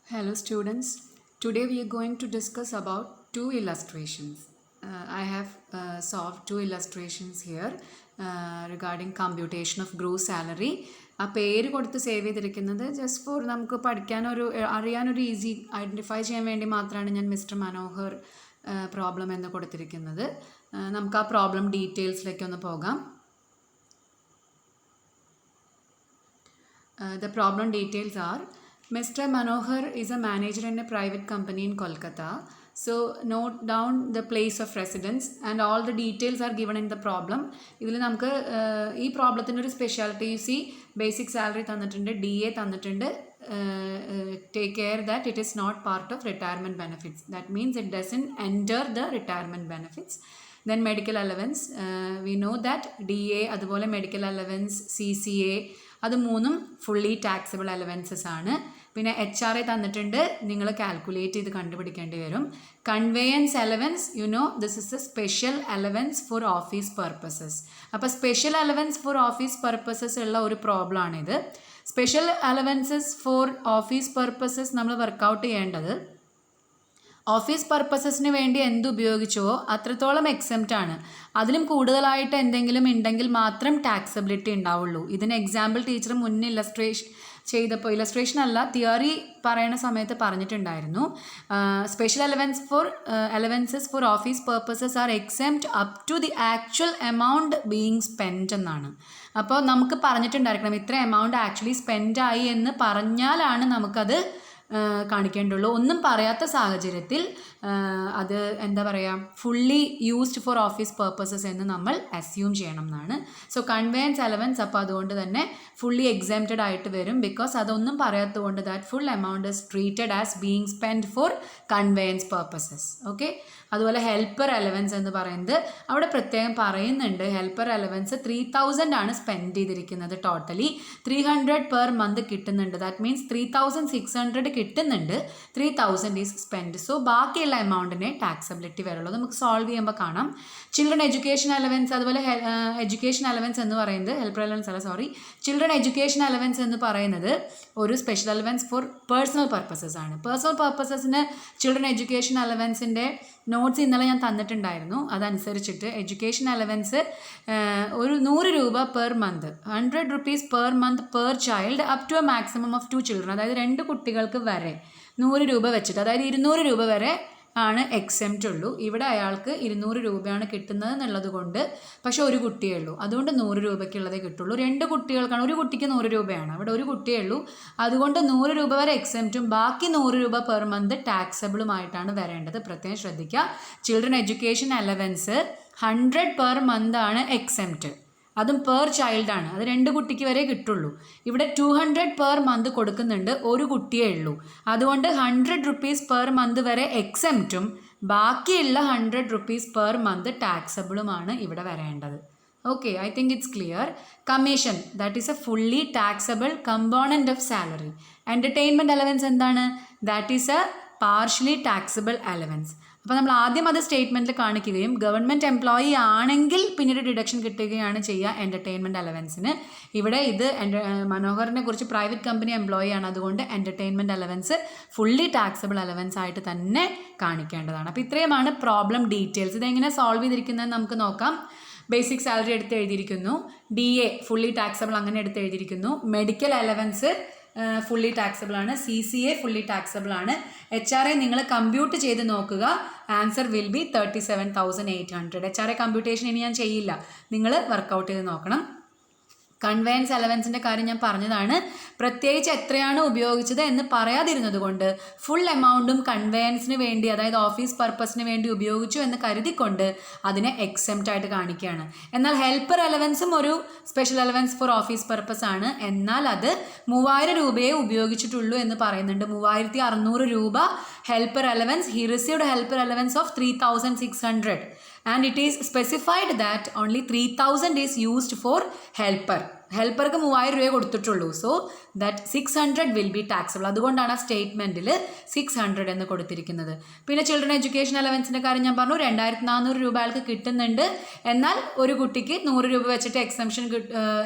Hello students, today we are going to discuss about two illustrations. I have solved two illustrations here regarding computation of gross salary. ആ പേര് കൊടുത്ത് save ചെയ്തിരിക്കുന്നത് just for നമുക്ക് പഠിക്കാനൊരു അറിയാനൊരു easy identify ചെയ്യാൻ വേണ്ടി മാത്രമാണ് ഞാൻ മിസ്റ്റർ മനോഹർ പ്രോബ്ലം എന്ന് കൊടുത്തിരിക്കുന്നത്. നമുക്ക് ആ പ്രോബ്ലം ഡീറ്റെയിൽസിലേക്ക് ഒന്ന് പോകാം. The problem details are Mr. Manohar is a manager in a private company in Kolkata. So note down the place of residence and all the details are given in the problem. ഇതിൽ നമുക്ക് ഈ പ്രോബ്ലത്തിൻ്റെ ഒരു speciality you see basic salary തന്നിട്ടുണ്ട്, DA തന്നിട്ടുണ്ട്. Take care that it is not part of retirement benefits. That means it doesn't enter the retirement benefits. Then medical allowance, we know that DA അതുപോലെ medical allowance, CCA അത് മൂന്നും fully taxable allowances ആണ്. പിന്നെ HRA തന്നിട്ടുണ്ട്, നിങ്ങൾ calculate ചെയ്ത് കണ്ടുപിടിക്കേണ്ടി വരും. Conveyance allowance, you know this is a special allowance for office purposes. അപ്പോൾ special allowance for office purposes ഉള്ള ഒരു പ്രോബ്ലം ആണിത്. Special allowances for office purposes നമ്മൾ വർക്കൗട്ട് ചെയ്യേണ്ടത് ഓഫീസ് പർപ്പസസിന് വേണ്ടി എന്തുപയോഗിച്ചോ അത്രത്തോളം എക്സെംപ്റ്റ് ആണ്. അതിലും കൂടുതലായിട്ട് എന്തെങ്കിലും ഉണ്ടെങ്കിൽ മാത്രം ടാക്സബിലിറ്റി ഉണ്ടാവുള്ളൂ. ഇതിന് എക്സാമ്പിൾ ടീച്ചർ മുന്നേ ചെയ്തപ്പോൾ ഇലസ്ട്രേഷൻ അല്ല തിയറി പറയുന്ന സമയത്ത് പറഞ്ഞിട്ടുണ്ടായിരുന്നു. Special allowances for office purposes are exempt up to the actual amount being spend എന്നാണ്. അപ്പോൾ നമുക്ക് പറഞ്ഞിട്ടുണ്ടായിരിക്കണം ഇത്ര എമൗണ്ട് ആക്ച്വലി സ്പെൻഡായി എന്ന് പറഞ്ഞാലാണ് നമുക്കത് കാണിക്കേണ്ടുള്ളൂ. ഒന്നും പറയാത്ത സാഹചര്യത്തിൽ അത് എന്താ പറയുക fully used four office purposes എന്ന് നമ്മൾ അസ്യൂം ചെയ്യണം എന്നാണ്. സോ കൺവേയൻസ് അലവൻസ് അപ്പോൾ അതുകൊണ്ട് തന്നെ ഫുള്ളി എക്സെംപ്റ്റഡ് ആയിട്ട് വരും. ബിക്കോസ് അതൊന്നും പറയാത്തത് കൊണ്ട് that full amount is treated as being spend four conveyance purposes. Okay. അതുപോലെ ഹെൽപ്പർ അലവൻസ് എന്ന് പറയുന്നത് അവിടെ പ്രത്യേകം പറയുന്നുണ്ട്. ഹെൽപ്പർ അലവൻസ് 3000 ആണ് സ്പെൻഡ് ചെയ്തിരിക്കുന്നത്. ടോട്ടലി 300 പെർ മന്ത് കിട്ടുന്നുണ്ട്. ദാറ്റ് മീൻസ് 3600 കിട്ടുന്നുണ്ട്, 3000 ഈസ് സ്പെൻഡ്. സോ ബാക്കിയുള്ള എമൗണ്ടിനെ ടാക്സബിലിറ്റി വരുള്ളൂ. നമുക്ക് സോൾവ് ചെയ്യുമ്പോൾ കാണാം. ചിൽഡ്രൻ എഡ്യൂക്കേഷൻ അലവൻസ്, അതുപോലെ എഡ്യൂക്കേഷൻ അലവൻസ് എന്ന് പറയുന്നത് ഹെൽപ്പർ അലവൻസ് അല്ല, സോറി, ചിൽഡ്രൻ എഡ്യൂക്കേഷൻ അലവൻസ് എന്ന് പറയുന്നത് ഒരു special allowance for personal purposes ആണ്. പേഴ്സണൽ പർപ്പസസിന് ചിൽഡ്രൻ എഡ്യൂക്കേഷൻ അലവൻസിൻ്റെ നോട്ട്സ് ഇന്നലെ ഞാൻ തന്നിട്ടുണ്ടായിരുന്നു. അതനുസരിച്ചിട്ട് എഡ്യൂക്കേഷൻ അലവൻസ് ഒരു 100 രൂപ per month, 100 rupees per month per child up to a maximum of 2 children. അതായത് 2 കുട്ടികൾക്ക് വരെ 100 രൂപ വെച്ചിട്ട്, അതായത് 200 രൂപ വരെ ആണ് എക്സെംപ്റ്റ് ഉള്ളൂ. ഇവിടെ അയാൾക്ക് 200 രൂപയാണ് കിട്ടുന്നത് എന്നുള്ളത് കൊണ്ട്, പക്ഷെ ഒരു കുട്ടിയേ ഉള്ളൂ, അതുകൊണ്ട് 100 രൂപയ്ക്കുള്ളതേ കിട്ടുള്ളൂ. 2 കുട്ടികൾക്കാണ്, ഒരു കുട്ടിക്ക് 100 രൂപയാണ്, അവിടെ ഒരു കുട്ടിയേ ഉള്ളൂ, അതുകൊണ്ട് 100 രൂപ വരെ എക്സെംപ്റ്റും ബാക്കി 100 രൂപ പെർ മന്ത് ടാക്സബിളുമായിട്ടാണ് വരേണ്ടത്. പ്രത്യേകം ശ്രദ്ധിക്കുക. Children education allowance 100 per month ആണ് എക്സെംപ്റ്റ്, അതും പെർ ചൈൽഡാണ്, അത് 2 കുട്ടിക്ക് വരെ കിട്ടുള്ളൂ. ഇവിടെ 200 പെർ മന്ത് കൊടുക്കുന്നുണ്ട്, ഒരു കുട്ടിയേ ഉള്ളൂ, അതുകൊണ്ട് 100 rupees പെർ മന്ത് വരെ എക്സെംപ്റ്റും ബാക്കിയുള്ള 100 rupees പെർ മന്ത് ടാക്സബിളുമാണ് ഇവിടെ വരേണ്ടത്. Okay, I think it's clear. Commission, that is a fully taxable component of salary. Entertainment allowance എന്താണ്? That is a partially taxable allowance. അപ്പോൾ നമ്മൾ ആദ്യം അത് സ്റ്റേറ്റ്മെൻറ്റിൽ കാണിക്കുകയും ഗവൺമെൻറ് എംപ്ലോയി ആണെങ്കിൽ പിന്നീട് ഡിഡക്ഷൻ കിട്ടുകയാണ് ചെയ്യുക എൻ്റർടൈൻമെൻറ്റ് അലവൻസിന്. ഇവിടെ ഇത് മനോഹറിനെ കുറിച്ച് പ്രൈവറ്റ് കമ്പനി എംപ്ലോയി ആണ്, അതുകൊണ്ട് entertainment allowance fully taxable allowance ആയിട്ട് തന്നെ കാണിക്കേണ്ടതാണ്. അപ്പോൾ ഇത്രയുമാണ് പ്രോബ്ലം ഡീറ്റെയിൽസ്. ഇതെങ്ങനെ സോൾവ് ചെയ്തിരിക്കുന്നത് നമുക്ക് നോക്കാം. ബേസിക് സാലറി എടുത്ത് എഴുതിയിരിക്കുന്നു, DA ഫുള്ളി ടാക്സബിൾ അങ്ങനെ എടുത്ത് എഴുതിയിരിക്കുന്നു, മെഡിക്കൽ അലവൻസ് ഫുള്ളി ടാക്സബിൾ ആണ്, CCA ഫുള്ളി ടാക്സബിൾ ആണ്, HRA നിങ്ങൾ കമ്പ്യൂട്ട് ചെയ്ത് നോക്കുക, answer will be 37,800. HRA computation ഇനി ഞാൻ ചെയ്യില്ല, നിങ്ങൾ വർക്കൗട്ട് ചെയ്ത് നോക്കണം. കൺവേയൻസ് അലവൻസിൻ്റെ കാര്യം ഞാൻ പറഞ്ഞതാണ്. പ്രത്യേകിച്ച് എത്രയാണ് ഉപയോഗിച്ചത് എന്ന് പറയാതിരുന്നത് കൊണ്ട് ഫുൾ എമൗണ്ടും കൺവേയൻസിന് വേണ്ടി, അതായത് ഓഫീസ് പർപ്പസിന് വേണ്ടി ഉപയോഗിച്ചു എന്ന് കരുതിക്കൊണ്ട് അതിനെ എക്സെംപ്റ്റ് ആയിട്ട് കാണിക്കുകയാണ്. എന്നാൽ ഹെൽപ്പർ അലവൻസും ഒരു special allowance for office purpose ആണ്, എന്നാൽ അത് 3000 രൂപയെ ഉപയോഗിച്ചിട്ടുള്ളൂ എന്ന് പറയുന്നുണ്ട്. 3600 രൂപ helper allowance, he received helper allowance of 3600 and it is specified that only 3000 is used for helper. ഹെൽപ്പർക്ക് 3000 രൂപയെ കൊടുത്തിട്ടുള്ളൂ. So that 600 will be taxable. അതുകൊണ്ടാണ് ആ സ്റ്റേറ്റ്മെൻറ്റിൽ 600 എന്ന് കൊടുത്തിരിക്കുന്നത്. പിന്നെ ചിൽഡ്രൻ എഡ്യൂക്കേഷൻ അലവൻസിൻ്റെ കാര്യം ഞാൻ പറഞ്ഞു, 2400 രൂപ അയാൾക്ക് കിട്ടുന്നുണ്ട്, എന്നാൽ ഒരു കുട്ടിക്ക് 100 രൂപ വെച്ചിട്ട്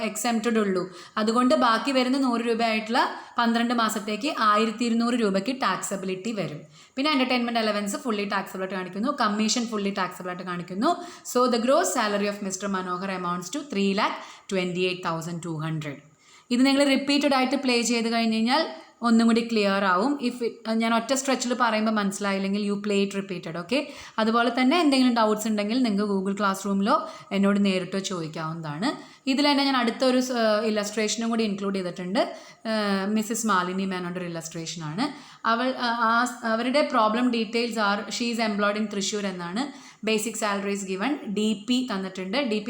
എക്സെംപ്റ്റഡ് ഉള്ളൂ, അതുകൊണ്ട് ബാക്കി വരുന്ന 100 രൂപ ആയിട്ടുള്ള 12 മാസത്തേക്ക് 1200 രൂപയ്ക്ക് ടാക്സബിലിറ്റി വരും. പിന്നെ എൻ്റർടൈൻമെൻറ്റ് അലവൻസ് ഫുള്ളി ടാക്സബിൾ ആയിട്ട് കാണിക്കുന്നു, കമ്മീഷൻ ഫുള്ളി ടാക്സബിൾ ആയിട്ട് കാണിക്കുന്നു. So the gross salary of Mister Manohar amounts to 3,28,200. ഇത് നിങ്ങൾ റിപ്പീറ്റഡ് ആയിട്ട് പ്ലേ ചെയ്ത് കഴിഞ്ഞ് കഴിഞ്ഞാൽ ഒന്നും കൂടി ക്ലിയർ ആവും. ഞാൻ ഒറ്റ സ്ട്രെച്ചിൽ പറയുമ്പോൾ മനസ്സിലായില്ലെങ്കിൽ you play it repeated. Okay, അതുപോലെ തന്നെ എന്തെങ്കിലും ഡൗട്ട്സ് ഉണ്ടെങ്കിൽ നിങ്ങൾക്ക് ഗൂഗിൾ ക്ലാസ് റൂമിലോ എന്നോട് നേരിട്ടോ ചോദിക്കാവുന്നതാണ്. ഇതിൽ തന്നെ ഞാൻ അടുത്തൊരു ഇല്ലസ്ട്രേഷനും കൂടി ഇൻക്ലൂഡ് ചെയ്തിട്ടുണ്ട്. മിസ്സിസ് മാലിനി മേനോൻ്റെ ഒരു ഇല്ലസ്ട്രേഷനാണ്. അവരുടെ problem details are she is employed in Thrissur എന്നാണ്. ബേസിക് സാലറീസ് ഗിവൺ, DP തന്നിട്ടുണ്ട്. DP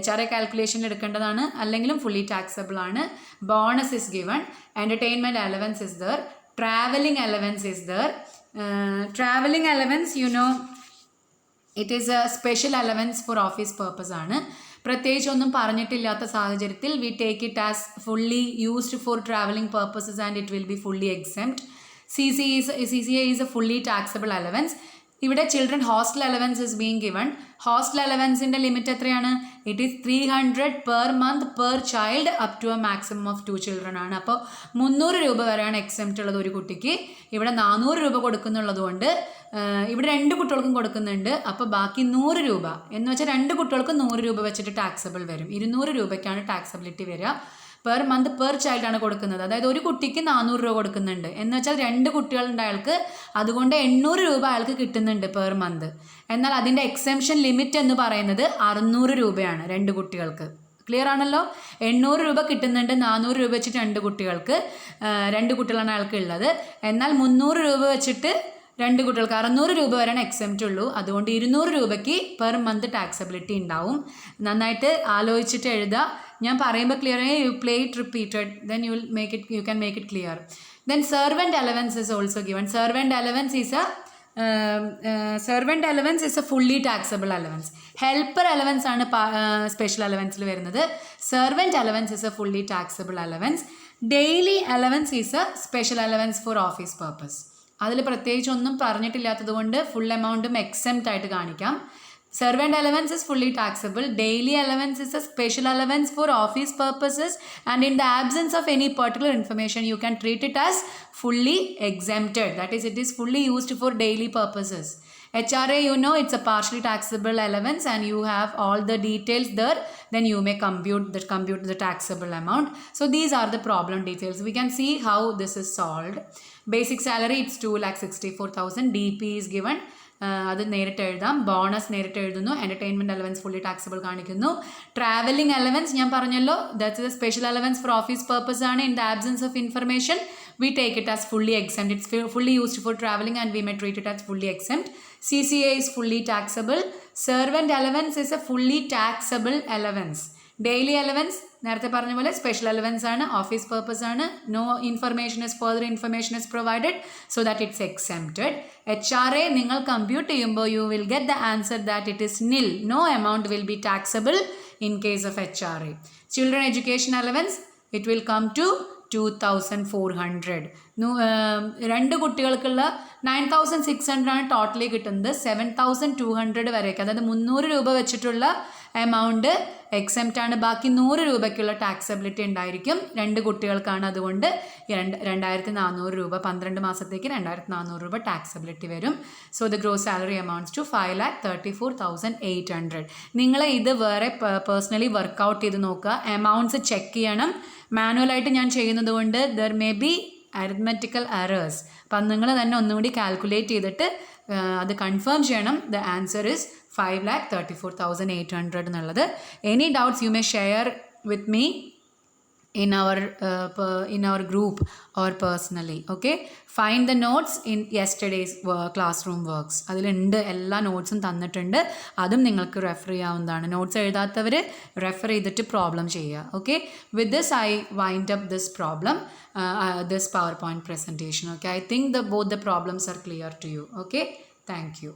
HRA കാൽക്കുലേഷനിൽ എടുക്കേണ്ടതാണ്, അല്ലെങ്കിലും ഫുള്ളി ടാക്സബിൾ ആണ്. Bonus is given, entertainment allowance is there, travelling allowance is there. Travelling allowance it is a special allowance for office purpose ആണ്. പ്രത്യേകിച്ചൊന്നും പറഞ്ഞിട്ടില്ലാത്ത സാഹചര്യത്തിൽ we take it as fully used for travelling purposes and it will be fully exempt. CCA is a fully taxable allowance. ഇവിടെ children hostel allowance is being given. Hostel അലവൻസിൻ്റെ limit എത്രയാണ്? It is 300 per month per child up to a maximum of 2 children ആണ്. അപ്പോൾ 300 രൂപ വരെയാണ് എക്സെംപ്റ്റ് ഉള്ളത് ഒരു കുട്ടിക്ക്. ഇവിടെ 400 രൂപ കൊടുക്കുന്നുള്ളത് കൊണ്ട് ഇവിടെ 2 കുട്ടികൾക്കും കൊടുക്കുന്നുണ്ട്. അപ്പോൾ ബാക്കി 100 രൂപ എന്ന് വെച്ചാൽ 2 കുട്ടികൾക്ക് 100 രൂപ വെച്ചിട്ട് ടാക്സബിൾ വരും. 200 രൂപയ്ക്കാണ് ടാക്സബിലിറ്റി വരിക. പെർ മന്ത് പെർ ചൈൽഡാണ് കൊടുക്കുന്നത്. അതായത് ഒരു കുട്ടിക്ക് 400 രൂപ കൊടുക്കുന്നുണ്ട് എന്ന് വെച്ചാൽ 2 കുട്ടികളുണ്ട് അയാൾക്ക്, അതുകൊണ്ട് 800 രൂപ അയാൾക്ക് കിട്ടുന്നുണ്ട് പെർ മന്ത്. എന്നാൽ അതിൻ്റെ എക്സെംഷൻ ലിമിറ്റ് എന്ന് പറയുന്നത് 600 രൂപയാണ് 2 കുട്ടികൾക്ക്. ക്ലിയർ ആണല്ലോ? 800 രൂപ കിട്ടുന്നുണ്ട്, 400 രൂപ വെച്ചിട്ട് 2 കുട്ടികൾക്ക്, 2 കുട്ടികളാണ് അയാൾക്ക് ഉള്ളത്. എന്നാൽ 300 രൂപ വെച്ചിട്ട് 2 കുട്ടികൾക്ക് 600 രൂപ വരെയാണ് എക്സെംപ്റ്റ് ഉള്ളൂ. അതുകൊണ്ട് 200 രൂപയ്ക്ക് പെർ മന്ത് ടാക്സബിലിറ്റി ഉണ്ടാവും. നന്നായിട്ട് ആലോചിച്ചിട്ട് എഴുതുക. ഞാൻ പറയുമ്പോൾ ക്ലിയർ ആയി U play it repeated, then you can make it clear. Then servant allowance is also given. Servant allowance is a fully taxable allowance. Helper allowance ആണ് സ്പെഷ്യൽ അലവൻസിൽ വരുന്നത്. Servant allowance is a fully taxable allowance. Daily allowance is a special allowance for office purpose. അതിൽ പ്രത്യേകിച്ച് ഒന്നും പറഞ്ഞിട്ടില്ലാത്തത് കൊണ്ട് full എമൗണ്ടും എക്സെംപ്റ്റ് ആയിട്ട് കാണിക്കാം. Servant allowance is fully taxable. Daily allowance is a special allowance for office purposes, and in the absence of any particular information you can treat it as fully exempted. That is, it is fully used for daily purposes. HRA, it's a partially taxable allowance and you have all the details there. Then you may compute the taxable amount. So these are the problem details. We can see how this is solved. Basic salary, it's 2,64,000. DP is given. അത് നേരിട്ട് എഴുതാം. Bonus നേരിട്ട് എഴുതുന്നു. Entertainment allowance fully taxable കാണിക്കുന്നു. Travelling allowance ഞാൻ പറഞ്ഞല്ലോ, that's a special allowance for office purpose ആണ്. In the absence of information we take it as fully exempt. It's fully used for traveling and we may treat it as fully exempt. CCA is fully taxable. Servant allowance is a fully taxable allowance. Daily allowance നേരത്തെ പറഞ്ഞ പോലെ special allowance ആണ്, office purpose ആണ്. No information is further information is provided so that it's exempted. HRA നിങ്ങൾ compute ചെയ്യുമ്പോൾ you will get the answer that it is nil. No amount will be taxable in case of HRA. Children education allowance it will come to 2,400. 2 കുട്ടികൾക്കുള്ള 9,600 ആണ് totally കിട്ടുന്നത്. 7,200 വരെയൊക്കെ, അതായത് 300 രൂപ വെച്ചിട്ടുള്ള amount എക്സെംപ്റ്റ് ആണ്. ബാക്കി 100 രൂപയ്ക്കുള്ള ടാക്സബിലിറ്റി ഉണ്ടായിരിക്കും. 2 കുട്ടികൾക്കാണ്. അതുകൊണ്ട് 2,400 രൂപ 12 മാസത്തേക്ക് 2,400 രൂപ ടാക്സബിലിറ്റി വരും. So the gross salary amounts to 5,34,800. നിങ്ങൾ ഇത് വേറെ പേഴ്സണലി വർക്കൗട്ട് ചെയ്ത് നോക്കുക. എമൗണ്ട്സ് ചെക്ക് ചെയ്യണം. മാനുവലായിട്ട് ഞാൻ ചെയ്യുന്നത് കൊണ്ട് ദർ മേ ബി അരിത്മെറ്റിക്കൽ എറേഴ്സ്. അപ്പം നിങ്ങൾ തന്നെ ഒന്നുകൂടി കാൽക്കുലേറ്റ് ചെയ്തിട്ട് അത് കൺഫേം ചെയ്യണം. ദ ആൻസർ ഇസ് 5,34,800 എന്നുള്ളത്. Any doubts you may share with me in our group or personally. Okay, find the notes in yesterday's classroom works. അതിലുണ്ട്, എല്ലാ നോട്ട്സും തന്നിട്ടുണ്ട്. അതും നിങ്ങൾക്ക് റെഫർ ചെയ്യാവുന്നതാണ്. നോട്ട്സ് എഴുതാത്തവർ റെഫർ ചെയ്തിട്ട് പ്രോബ്ലം ചെയ്യുക. Okay, with this I wind up this problem, this PowerPoint presentation. Okay, I think both the problems are clear to you. Okay, thank you.